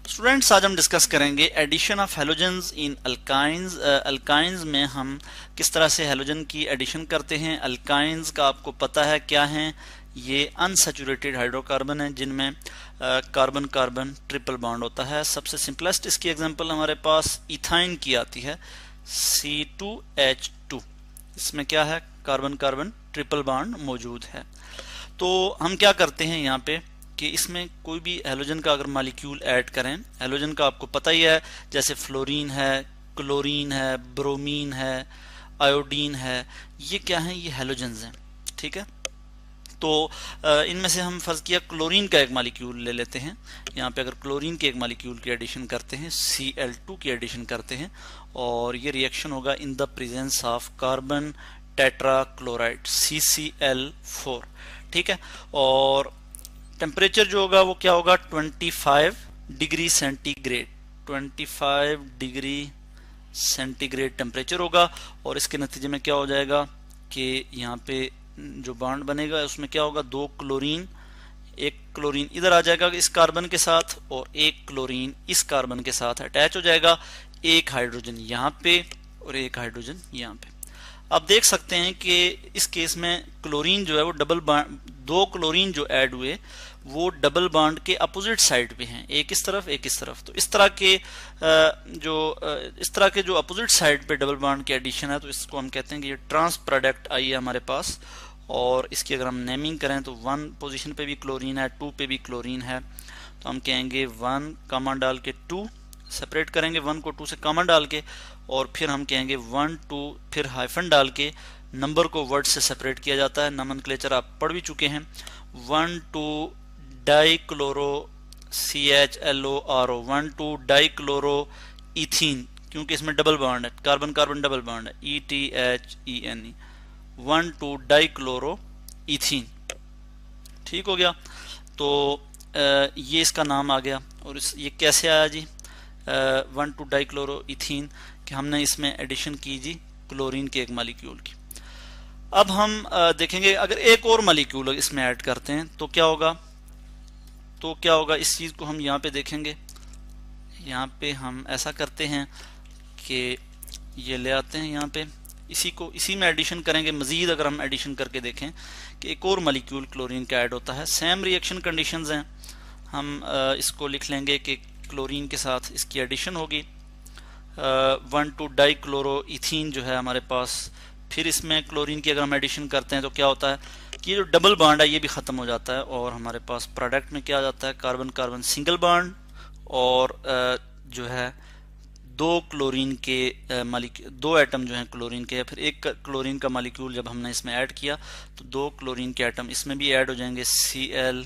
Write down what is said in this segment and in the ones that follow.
Students, आज हम discuss करेंगे addition of halogens in alkynes. Alkynes में हम किस तरह से हैलोजन की एडिशन करते हैं। अल्काइंस का आपको पता है क्या है, ये अनसैचुरेटेड हाइड्रोकार्बन है जिनमें कार्बन कार्बन ट्रिपल बॉन्ड होता है। सबसे सिंपलेस्ट इसकी एग्जांपल हमारे पास इथाइन की आती है, C2H2। इसमें क्या है, कार्बन कार्बन ट्रिपल बॉन्ड मौजूद है। तो हम क्या करते हैं यहाँ पे कि इसमें कोई भी हैलोजन का अगर मॉलिक्यूल ऐड करें, हैलोजन का आपको पता ही है, जैसे फ्लोरीन है, क्लोरीन है, ब्रोमीन है, आयोडीन है, ये क्या है, ये हैलोजन्स हैं। ठीक है, तो इनमें से हम फर्ज किया क्लोरीन का एक मॉलिक्यूल ले लेते हैं। यहाँ पे अगर क्लोरीन के एक मॉलिक्यूल की एडिशन करते हैं, Cl2 की एडिशन करते हैं, और ये रिएक्शन होगा in the presence of carbon tetra chloride CCl4। ठीक है, और टेम्परेचर जो होगा वो क्या होगा, 25 degree centigrade. 25 degree centigrade temperature होगा, और इसके नतीजे में क्या हो जाएगा कि यहाँ पे जो बॉन्ड बनेगा उसमें क्या होगा, दो क्लोरीन, एक क्लोरीन इधर आ जाएगा इस कार्बन के साथ, और एक क्लोरीन इस कार्बन के साथ अटैच हो जाएगा। एक हाइड्रोजन यहाँ पे और एक हाइड्रोजन यहाँ पे। आप देख सकते हैं कि इस केस में क्लोरीन जो है वो डबल बॉन्ड, दो क्लोरीन जो ऐड हुए वो डबल बॉन्ड के अपोजिट साइड पे हैं, एक इस तरफ एक इस तरफ। तो इस तरह के जो अपोजिट साइड पे डबल बॉन्ड की एडिशन है, तो इसको हम कहते हैं कि ये ट्रांस प्रोडक्ट आई है हमारे पास। और इसकी अगर हम नेमिंग करें तो 1 पोजीशन पे भी क्लोरीन है, 2 पे भी क्लोरीन है, तो हम कहेंगे 1 कॉमन डाल के 2 सेपरेट करेंगे, 1 को 2 से कॉमन डाल के, और फिर हम कहेंगे 1 2 फिर हाइफन डाल के नंबर को वर्ड से सेपरेट किया जाता है। नोमेनक्लेचर आप पढ़ भी चुके हैं। 1 2 डाइक्लोरो CHLORO, 1 2 डाइक्लोरो इथीन, क्योंकि इसमें डबल बॉन्ड है, कार्बन कार्बन डबल बॉन्ड है, ETHENE, 1 2 डाइक्लोरो इथीन। ठीक हो गया, तो ये इसका नाम आ गया। और ये कैसे आया जी, 1 2 डाइक्लोरो इथीन, कि हमने इसमें एडिशन की जी क्लोरीन के एक मॉलिक्यूल की। अब हम देखेंगे अगर एक और मॉलिक्यूल इसमें ऐड करते हैं तो क्या होगा, इस चीज को हम यहाँ पे देखेंगे। यहाँ पे हम ऐसा करते हैं कि ये ले आते हैं यहाँ पे, इसी में एडिशन करेंगे। मजीद अगर हम एडिशन करके देखें कि एक और मॉलिक्यूल क्लोरीन का ऐड होता है, सेम रिएक्शन कंडीशंस हैं, हम इसको लिख लेंगे कि क्लोरीन के साथ इसकी एडिशन होगी। 1 2 डाइक्लोरो इथीन जो है हमारे पास, फिर इसमें क्लोरीन की अगर हम एडिशन करते हैं तो क्या होता है कि ये जो डबल बॉन्ड है ये भी ख़त्म हो जाता है, और हमारे पास प्रोडक्ट में क्या आ जाता है, कार्बन कार्बन सिंगल बॉन्ड, और जो है दो क्लोरीन के दो एटम जो हैं क्लोरीन के, फिर एक क्लोरीन का मॉलिक्यूल जब हमने इसमें ऐड किया तो दो क्लोरीन के एटम इसमें भी ऐड हो जाएंगे, Cl,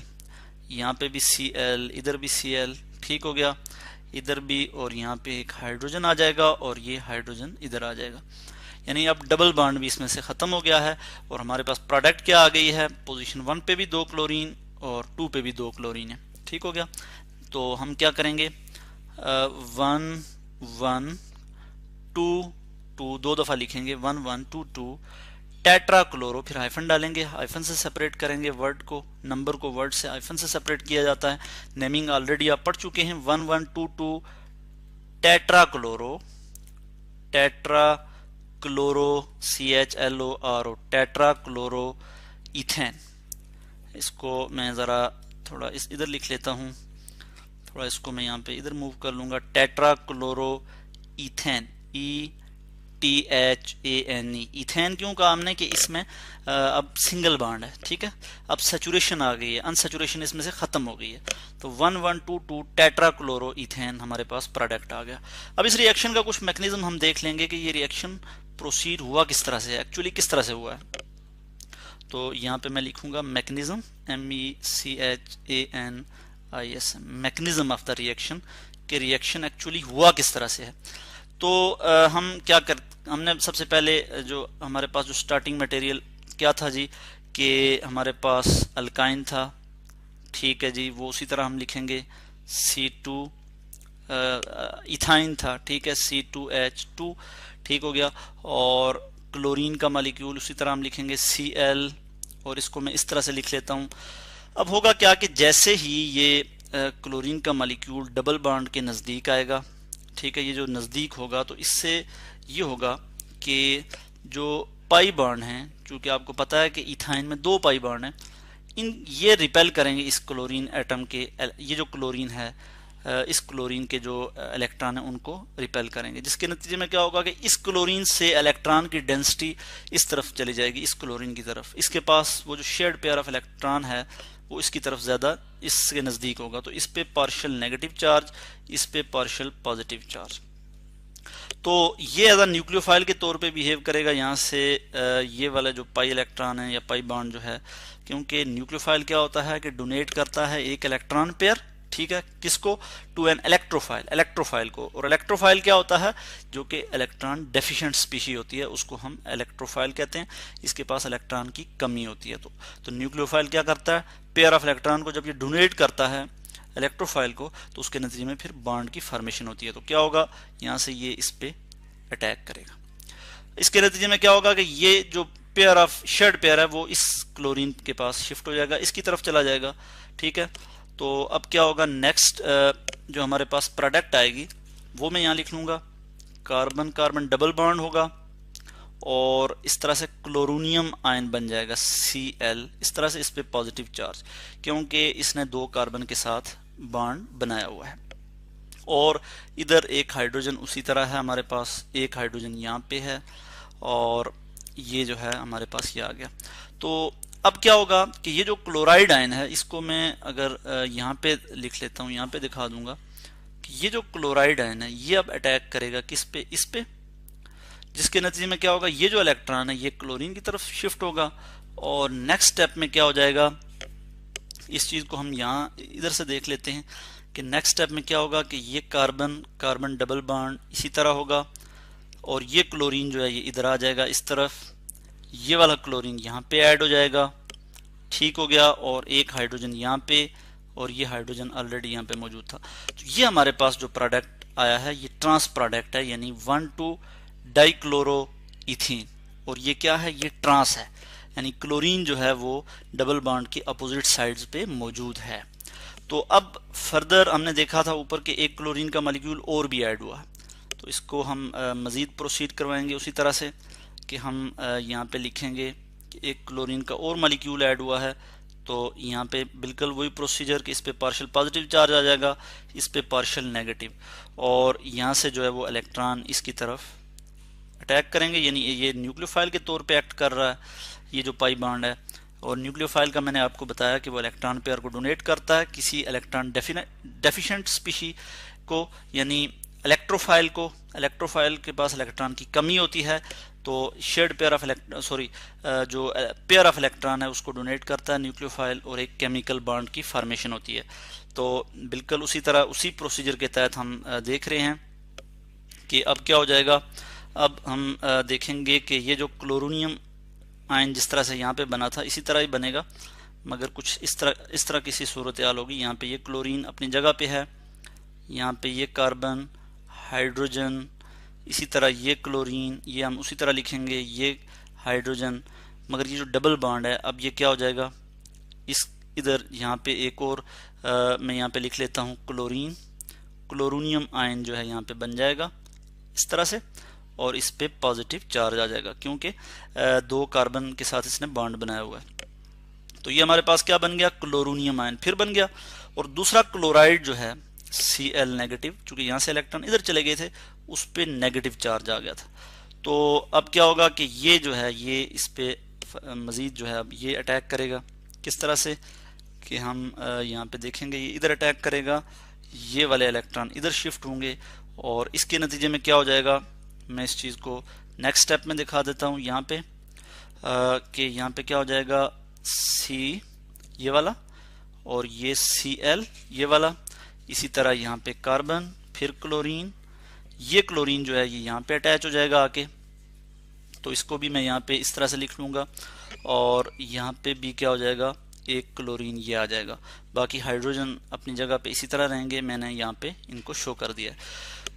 यहाँ पे भी Cl, इधर भी Cl। ठीक हो गया, इधर भी, और यहाँ पे एक हाइड्रोजन आ जाएगा, और ये हाइड्रोजन इधर आ जाएगा। यानी अब डबल बॉन्ड भी इसमें से ख़त्म हो गया है, और हमारे पास प्रोडक्ट क्या आ गई है, पोजीशन 1 पे भी 2 क्लोरीन और 2 पे भी 2 क्लोरीन है। ठीक हो गया, तो हम क्या करेंगे, 1 1 2 2 दो दफ़ा लिखेंगे, 1 1 2 2 टेट्रा क्लोरो, फिर हाइफन डालेंगे, हाइफन से सेपरेट करेंगे वर्ड को, नंबर को वर्ड से हाइफन से सेपरेट किया जाता है। नेमिंग ऑलरेडी आप पढ़ चुके हैं। 1 1 2 2 tetra chloro, tetra chloro CHLORO, tetra chloro ethane. इसको मैं ज़रा थोड़ा इधर लिख लेता हूँ, थोड़ा इसको मैं यहाँ पे इधर मूव कर लूँगा। Tetra chloro ethane, ETHANE, ethane क्यों कहा हमने कि इसमें अब सिंगल बॉन्ड है। ठीक है, अब सैचुरेशन आ गई है, अनसैचुरेशन इसमें से ख़त्म हो गई है। तो 1 1 2 2 टेट्रा क्लोरो इथेन हमारे पास प्रोडक्ट आ गया। अब इस रिएक्शन का कुछ मैकेनिज्म हम देख लेंगे कि ये रिएक्शन प्रोसीड हुआ किस तरह से, एक्चुअली किस तरह से हुआ है। तो यहाँ पे मैं लिखूंगा mechanism, MECHANIS, mechanism of the reaction, कि रिएक्शन एक्चुअली हुआ किस तरह से है। तो हम क्या हमने सबसे पहले जो हमारे पास जो स्टार्टिंग मटेरियल क्या था जी, कि हमारे पास अल्काइन था। ठीक है जी, वो उसी तरह हम लिखेंगे, C2 इथाइन था। ठीक है, C2H2। ठीक हो गया, और क्लोरीन का मॉलिक्यूल उसी तरह हम लिखेंगे, Cl, और इसको मैं इस तरह से लिख लेता हूँ। अब होगा क्या कि जैसे ही ये क्लोरीन का मॉलिक्यूल डबल बॉन्ड के नज़दीक आएगा, ठीक है। ये जो नज़दीक होगा तो इससे ये होगा कि जो पाई बॉन्ड हैं, चूँकि आपको पता है कि इथाइन में 2 पाई बॉन्ड हैं, ये रिपेल करेंगे इस क्लोरीन एटम के, ये जो क्लोरीन है इस क्लोरीन के जो इलेक्ट्रॉन है उनको रिपेल करेंगे, जिसके नतीजे में क्या होगा कि इस क्लोरीन से इलेक्ट्रॉन की डेंसिटी इस तरफ चली जाएगी, इस क्लोरीन की तरफ। इसके पास वो जो शेयर्ड पेयर ऑफ इलेक्ट्रॉन है वो इसकी तरफ ज़्यादा इसके नज़दीक होगा, तो इस पे पार्शियल नेगेटिव चार्ज, इस पे पार्शियल पॉजिटिव चार्ज। तो ये एज अ न्यूक्लियोफाइल के तौर पे बिहेव करेगा। यहाँ से ये वाला जो पाई इलेक्ट्रॉन है या पाई बॉन्ड जो है, क्योंकि न्यूक्लियोफाइल क्या होता है कि डोनेट करता है एक इलेक्ट्रॉन पेयर, ठीक है, किसको, टू एन इलेक्ट्रोफाइल को। और इलेक्ट्रोफाइल क्या होता है, जो कि इलेक्ट्रॉन डेफिशिएंट स्पीशी होती है, उसको हम इलेक्ट्रोफाइल कहते हैं। इसके पास इलेक्ट्रॉन की कमी होती है। तो न्यूक्लियोफाइल क्या करता है, पेयर ऑफ इलेक्ट्रॉन को जब ये डोनेट करता है इलेक्ट्रोफाइल को, तो उसके नतीजे में फिर बॉन्ड की फॉर्मेशन होती है। तो क्या होगा, यहाँ से ये इस पे अटैक करेगा। इसके नतीजे में क्या होगा कि ये जो पेयर ऑफ शेयर्ड पेयर है वो इस क्लोरीन के पास शिफ्ट हो जाएगा, इसकी तरफ चला जाएगा, ठीक है। तो अब क्या होगा, नेक्स्ट जो हमारे पास प्रोडक्ट आएगी वो मैं यहाँ लिख लूँगा, कार्बन कार्बन डबल बॉन्ड होगा और इस तरह से क्लोरोनियम आयन बन जाएगा Cl, इस तरह से इस पे पॉजिटिव चार्ज, क्योंकि इसने 2 कार्बन के साथ बॉन्ड बनाया हुआ है। और इधर एक हाइड्रोजन उसी तरह है, हमारे पास एक हाइड्रोजन यहाँ पे है और ये जो है हमारे पास ये आ गया। तो अब क्या होगा कि ये जो क्लोराइड आयन है इसको मैं अगर यहाँ पे लिख लेता हूँ, यहाँ पे दिखा दूंगा कि ये जो क्लोराइड आयन है ये अब अटैक करेगा किस पे, इस पे, जिसके नतीजे में क्या होगा, ये जो इलेक्ट्रॉन है ये क्लोरीन की तरफ शिफ्ट होगा। और नेक्स्ट स्टेप में क्या हो जाएगा, इस चीज को हम यहाँ इधर से देख लेते हैं कि नेक्स्ट स्टेप में क्या होगा कि ये कार्बन कार्बन डबल बॉन्ड इसी तरह होगा और ये क्लोरीन जो है ये इधर आ जाएगा इस तरफ, ये वाला क्लोरीन यहाँ पे ऐड हो जाएगा, ठीक हो गया। और एक हाइड्रोजन यहाँ पे और ये हाइड्रोजन ऑलरेडी यहाँ पे मौजूद था। तो ये हमारे पास जो प्रोडक्ट आया है ये ट्रांस प्रोडक्ट है, यानी 1,2 डाइक्लोरोइथीन। और ये क्या है, ये ट्रांस है, यानी क्लोरीन जो है वो डबल बॉन्ड के अपोजिट साइड्स पे मौजूद है। तो अब फर्दर हमने देखा था ऊपर के एक क्लोरीन का मॉलिक्यूल और भी ऐड हुआ, तो इसको हम मज़ीद प्रोसीड करवाएंगे उसी तरह से कि हम यहाँ पे लिखेंगे कि एक क्लोरीन का और मॉलिक्यूल ऐड हुआ है। तो यहाँ पे बिल्कुल वही प्रोसीजर कि इस पे पार्शियल पॉजिटिव चार्ज आ जाएगा, इस पे पार्शियल नेगेटिव, और यहाँ से जो है वो इलेक्ट्रॉन इसकी तरफ अटैक करेंगे, यानी ये न्यूक्लियोफाइल के तौर पे एक्ट कर रहा है ये जो पाई बॉन्ड है। और न्यूक्लियोफाइल का मैंने आपको बताया कि वो इलेक्ट्रॉन पेयर को डोनेट करता है किसी इलेक्ट्रॉन डेफिशिएंट स्पीशी को, यानी इलेक्ट्रोफाइल को। इलेक्ट्रोफाइल के पास इलेक्ट्रॉन की कमी होती है तो शेयर्ड पेयर ऑफ जो पेयर ऑफ इलेक्ट्रॉन है उसको डोनेट करता है न्यूक्लियोफाइल और एक केमिकल बॉन्ड की फॉर्मेशन होती है। तो बिल्कुल उसी तरह उसी प्रोसीजर के तहत हम देख रहे हैं कि अब क्या हो जाएगा। अब हम देखेंगे कि ये जो क्लोरोनियम आयन जिस तरह से यहाँ पे बना था इसी तरह ही बनेगा, मगर कुछ इस तरह किसी सूरत हाल होगी। यहाँ पे ये क्लोरीन अपनी जगह पे है, यहाँ पे ये कार्बन हाइड्रोजन, इसी तरह ये क्लोरीन, ये हम उसी तरह लिखेंगे ये हाइड्रोजन, मगर ये जो डबल बॉन्ड है अब ये क्या हो जाएगा, इस इधर यहाँ पे एक और मैं यहाँ पे लिख लेता हूँ क्लोरीन, क्लोरोनियम आयन जो है यहाँ पे बन जाएगा इस तरह से, और इस पे पॉजिटिव चार्ज आ जाएगा क्योंकि 2 कार्बन के साथ इसने बॉन्ड बनाया हुआ है। तो ये हमारे पास क्या बन गया, क्लोरोनियम आयन फिर बन गया। और दूसरा क्लोराइड जो है Cl नेगेटिव, चूंकि यहाँ से इलेक्ट्रॉन इधर चले गए थे उस पे नेगेटिव चार्ज आ गया था। तो अब क्या होगा कि ये जो है ये इस पे मजीद जो है अब ये अटैक करेगा, किस तरह से कि हम यहाँ पे देखेंगे ये इधर अटैक करेगा, ये वाले इलेक्ट्रॉन इधर शिफ्ट होंगे और इसके नतीजे में क्या हो जाएगा, मैं इस चीज़ को नेक्स्ट स्टेप में दिखा देता हूँ यहाँ पे कि यहाँ पे क्या हो जाएगा, C ये वाला और ये Cl ये वाला, इसी तरह यहाँ पे कार्बन फिर क्लोरीन, ये क्लोरीन जो है ये यहाँ पे अटैच हो जाएगा आके, तो इसको भी मैं यहाँ पे इस तरह से लिख लूँगा और यहाँ पे भी क्या हो जाएगा, एक क्लोरीन ये आ जाएगा। बाकी हाइड्रोजन अपनी जगह पे इसी तरह रहेंगे, मैंने यहाँ पे इनको शो कर दिया है।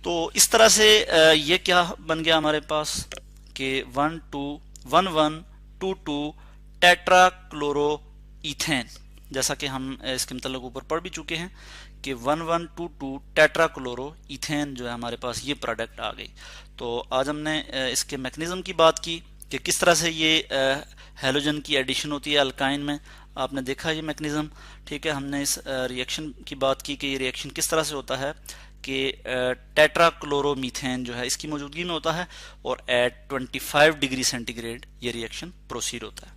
तो इस तरह से ये क्या बन गया हमारे पास कि 1,2,11,2,2 टेट्राक्लोरोइथेन जैसा कि हम इसके मतलब ऊपर पढ़ भी चुके हैं कि 1122 टेट्राक्लोरो इथेन जो है हमारे पास ये प्रोडक्ट आ गई। तो आज हमने इसके मैकेनिज्म की बात की कि किस तरह से ये हेलोजन की एडिशन होती है अल्काइन में, आपने देखा ये मैकेनिज्म। ठीक है, हमने इस रिएक्शन की बात की कि ये रिएक्शन किस तरह से होता है कि टेट्राक्लोरोमीथेन जो है इसकी मौजूदगी में होता है और एट 25 डिग्री सेंटीग्रेड ये रिएक्शन प्रोसीड होता है।